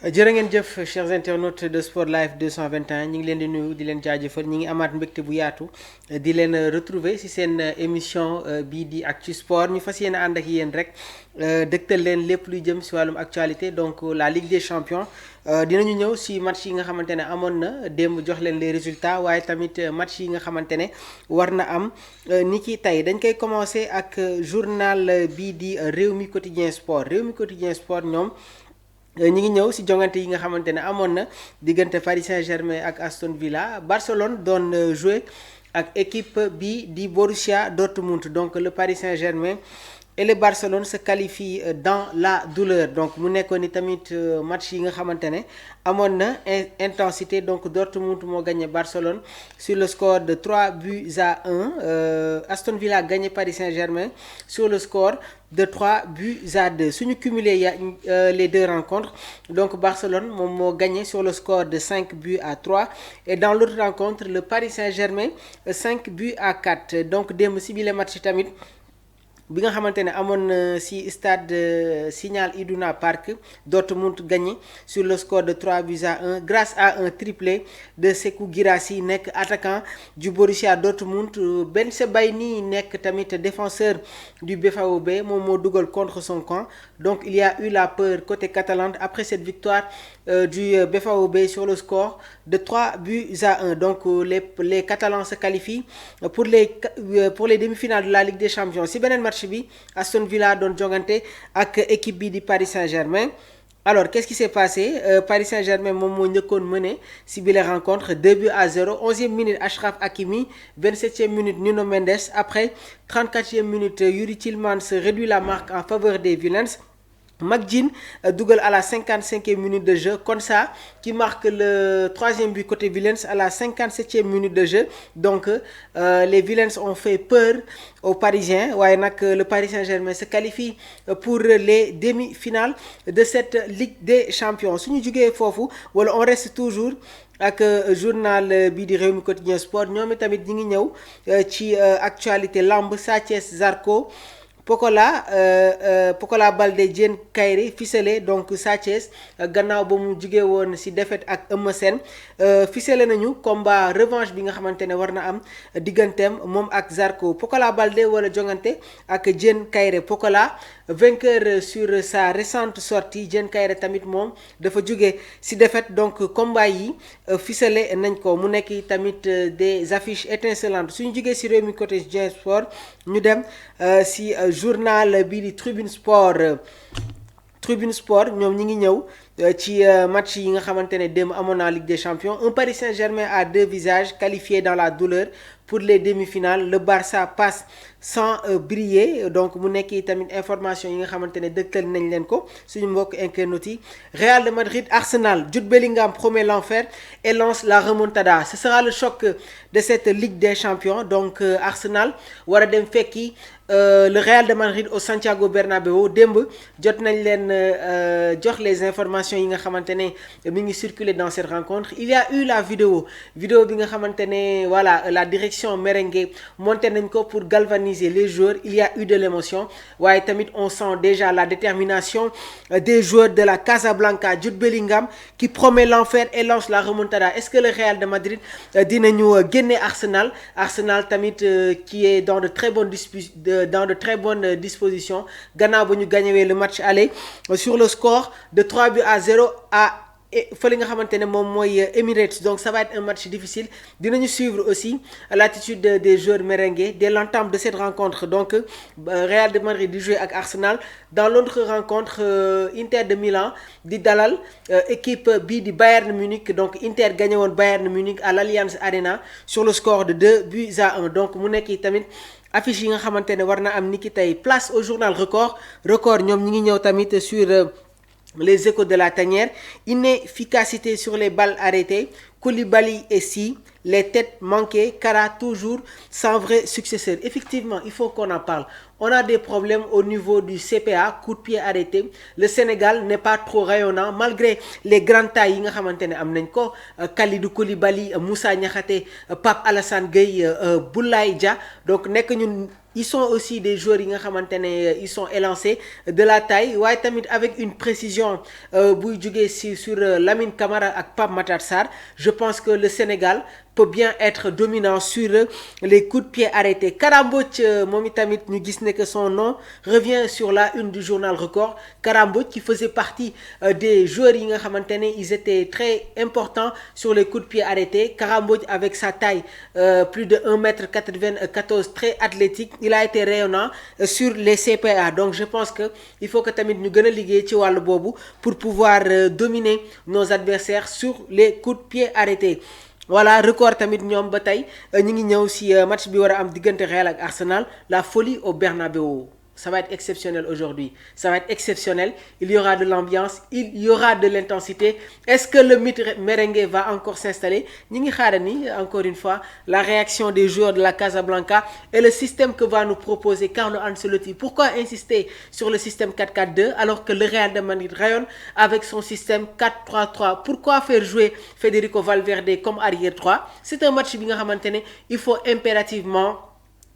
jërë ngeen jëf chers internautes de Sport Life 221 ñi ngi leen di nuyu di leen jaajëfal ñi ngi amaat mbégte bu yaatu di leen retrouver ci seen émission bii di Actu Sport ñu fas yéene ànd ak yéen rek dëgtal leen lépp luy jëm ci wàllum actualité donc la Ligue des Champions dinañu ñëw ci match yi nga xamante ne amoon na démb jox leen les résultats waaye tamit match yi nga xamante ne war na am ni ki tey dañ koy commencer ak journal bii di Rewmi Quotidien Sport Rewmi Quotidien Sport ñoom ñi ngi ñëw ci jongante yi nga xamante ne amoon na diggante Paris Saint-Germain ak Aston Villa Barcelone doon jouer ak équipe bi di Borussia Dortmund donc le Paris Saint-Germain et le Barcelone se qualifient dans la douleur donc mu nekkoon ni tamit match yi nga xamante ne amoon na intensité donc Dortmund moo gagné Barcelone sur le score de 3-1 Aston Villa gagné Paris Saint-Germain sur le score de 3-2 suñu cumulé les deux rencontres donc Barcelone moom moo gagné sur le score de 5-3 et dans l'autre rencontre le Paris Saint-Germain 5-4 donc démb si bile match tamit bi nga xamante ne amoon ci stade Signal Iduna Park Dortmund gagné sur le score de 3-1 grâce à un triplé de Sékou Guirassy nekk attaquant du Borussia Dortmund Ben Sebaini nekk tamit défenseur du BVB moom moo dugal contre son camp donc il y a eu la peur côté catalan après cette victoire du BVB sur le score de 3-1 donc les Catalans se qualifient pour les demi-finales de la Ligue des Champions ci beneen match bi Aston Villa doon jongante ak équipe bi di Paris Saint-Germain alors qu'est-ce qui s'est passé Paris Saint-Germain moom moo njëkkoon mené ci bile rencontre 2-0 11e minute Achraf Hakimi 27e minute Nuno Mendes après 34e minute Yuri Tillmans réduit la marque en faveur des Villains. McGinn dugal à la 55e minute de jeu Konsa qui marque le troisième but côté Villains à la 57e minute de jeu donc les Villains ont fait peur aux Parisiens waaye nag le Paris Saint-Germain se qualifie pour les demi-finales de cette Ligue des Champions suñu jugee foofu wala on reste toujours ak journal bii di Rewmi Quotidien Sport ñoom tamit ñi ngi ñëw ci actualité lamb Sa Thiès Zarko Pokola Baldé Diène Kaïré ficelé donc Sa Thiès gannaaw ba mu jugee woon ci défaite ak Eumeu Sène ficelé nañu combat revanche bi nga xamante ne war na am digganteem moom ak Zarko Pokola Baldé wala jongante ak Diène Kaïré Pokola vainqueur sur sa récente sortie Diène Kaïré tamit moom dafa jugee ci défaite donc combat yi ficelé nañ ko mu nekk tamit des affiches étincelantes suñu jugee ci Rewmi Quotidien Sport ñu dem ci journal bii di Tribune Sport ñoom ñi ngi ñëw ci match yi nga xamante ne démb amoon na Ligue des Champions un Paris Saint-Germain à deux visages qualifié dans la douleur pour les demi-finales le Barça passe sans briller donc mu nekk tamit information yi nga xamante ne dëgtal nañ leen ko suñu mbokk internautes yi Real de Madrid Arsenal Jude Bellingham promet l'enfer et lance la remontada ce sera le choc de cette Ligue des Champions donc Arsenal war a dem fekki le Real de Madrid au Santiago Bernabéu démb jot nañ leen jox les informations yi nga xamante ne mi ngi circuler dans cette rencontre il y a eu la vidéo bi nga xamante ne voilà la direction merengue monté nañ ko pour galvaniser les joueurs il y a eu de l'émotion waaye tamit on sent déjà la détermination des joueurs de la Casablanca Jude Bellingham qui promet l'enfer et lance la remontada est-ce que le Real de Madrid dinañu génne Arsenal tamit qui est dans de très bonnes dispositions gannaaw ba ñu gagné le match aller sur le score de 3-0 à fële nga xamante ne moom mooy Emirates donc ça va être un match difficile dinañu suivre aussi l'attitude des joueurs merengues dès l'entame de cette rencontre donc Real de Madrid di jouer ak Arsenal dans l'autre rencontre Inter de Milan di dalal équipe bii di Bayern Munich donc Inter gagné woon Bayern Munich à l'Allianz Arena sur le score de 2-1 donc mu nekk tamit affiche yi nga xamante ne war na am niki tey place au journal record ñoom ñi ngi ñëw tamit sur les échos de la tanière inefficacité sur les balles arrêtées Koulibaly et Si, les têtes manquées, Kara toujours sans vrai successeur. Effectivement, il faut qu'on en parle. On a des problèmes au niveau du CPA, coup de pied arrêté. Le Sénégal n'est pas trop rayonnant malgré les grandes tailles yi nga xamante ne am nañ ko Kalidou Koulibaly, Moussa Niakhaté, Pape Alassane Gueye, Boulaye Dia. Donc nekk ñun ils sont aussi des joueurs yi nga xamante ne ils sont élancés de la taille waaye tamit avec une précision buy jógee sur Lamine Camara ak Pape Matar Sarr. Je pense que le Sénégal peut bien être dominant sur les coups de pied arrêtés. Kara Mbodj moom itamit ñu gis ne que son nom revient sur la une du journal Record. Kara Mbodj qui faisait partie des joueurs yi nga xamante ne ils étaient très importants sur les coups de pied arrêtés. Kara Mbodj avec sa taille plus de 1m94 très athlétique, il a été rayonnant sur les CPA. Donc je pense que il faut que tamit ñu gën a liggéey ci wàllu boobu pour pouvoir dominer nos adversaires sur les coups de pied arrêtés. Voilà, Record tamit ñoom ba tey ñu ngi ñëw si match bi war a am diggante Real ak Arsenal, la folie au Bernabéu. Ça va être exceptionnel aujourd'hui. Ça va être exceptionnel. Il y aura de l'ambiance, il y aura de l'intensité. Est-ce que le mythe merengue va encore s'installer? Ñi ngi xaarani encore une fois la réaction des joueurs de la Casablanca et le système que va nous proposer Carlo Ancelotti. Pourquoi insister sur le système 4-4-2 alors que le Real de Madrid rayonne avec son système 4-3-3? Pourquoi faire jouer Federico Valverde comme arrière 3? C'est un match bi nga xamante ne il faut impérativement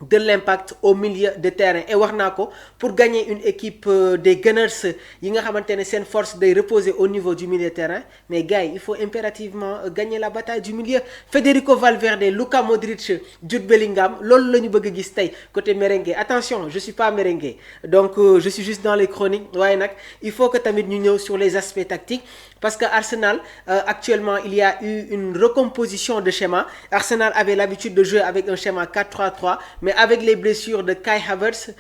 de l'impact au milieu de terrain. Et wax naa ko pour gagner une équipe des Gunners yi nga xamante ne seen force day reposer au niveau du milieu de terrain, mais gars il faut impérativement gagner la bataille du milieu. Federico Valverde, Luka Modric, Jude Bellingham, loolu la ñu bëgg a gis tey côté merengue. Attention, je suis pas merengue, donc je suis juste dans les chroniques. waaye nag il faut que tamit ñu ñëw sur les aspects tactiques parce que Arsenal actuellement il y a eu une recomposition de schéma. Arsenal avait l'habitude de jouer avec un schéma 4-3-3, mais avec les blessures de Kai Havertz,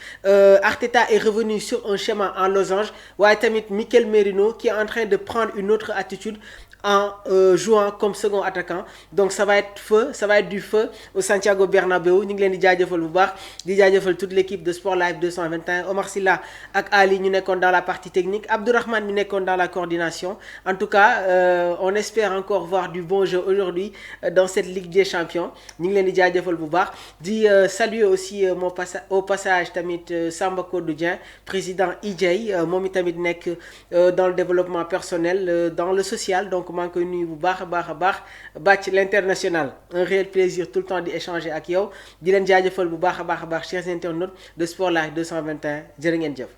Arteta est revenu sur un schéma en losange. waaye tamit Mikel Merino qui est en train de prendre une autre attitude en jouant comme second attaquant. Donc ça va être du feu au Santiago Bernabéu. ñu ngi leen di jaajëfal bu baax di jaajëfal toute l'équipe de Sport Live 221. Omar Silla ak Ali ñu nekkoon dans la partie technique, Abdourahmane ñu nekkoon dans la coordination. En tout cas on espère encore voir du bon jeu aujourd'hui dans cette Ligue des Champions. ñu ngi leen di jaajëfal bu baax di saluer aussi au passage tamit Samba Kodou Dieng, président IJ, moom itamit nekk dans le développement personnel, dans le social. Donc maa ngi koy nuyu bu baax a baax Bac l'international, un réel plaisir tout le temps di échanger ak yow. di leen jaajëfal bu baax a baax chers internautes de Sport Live 221 jërë ngeen jëf.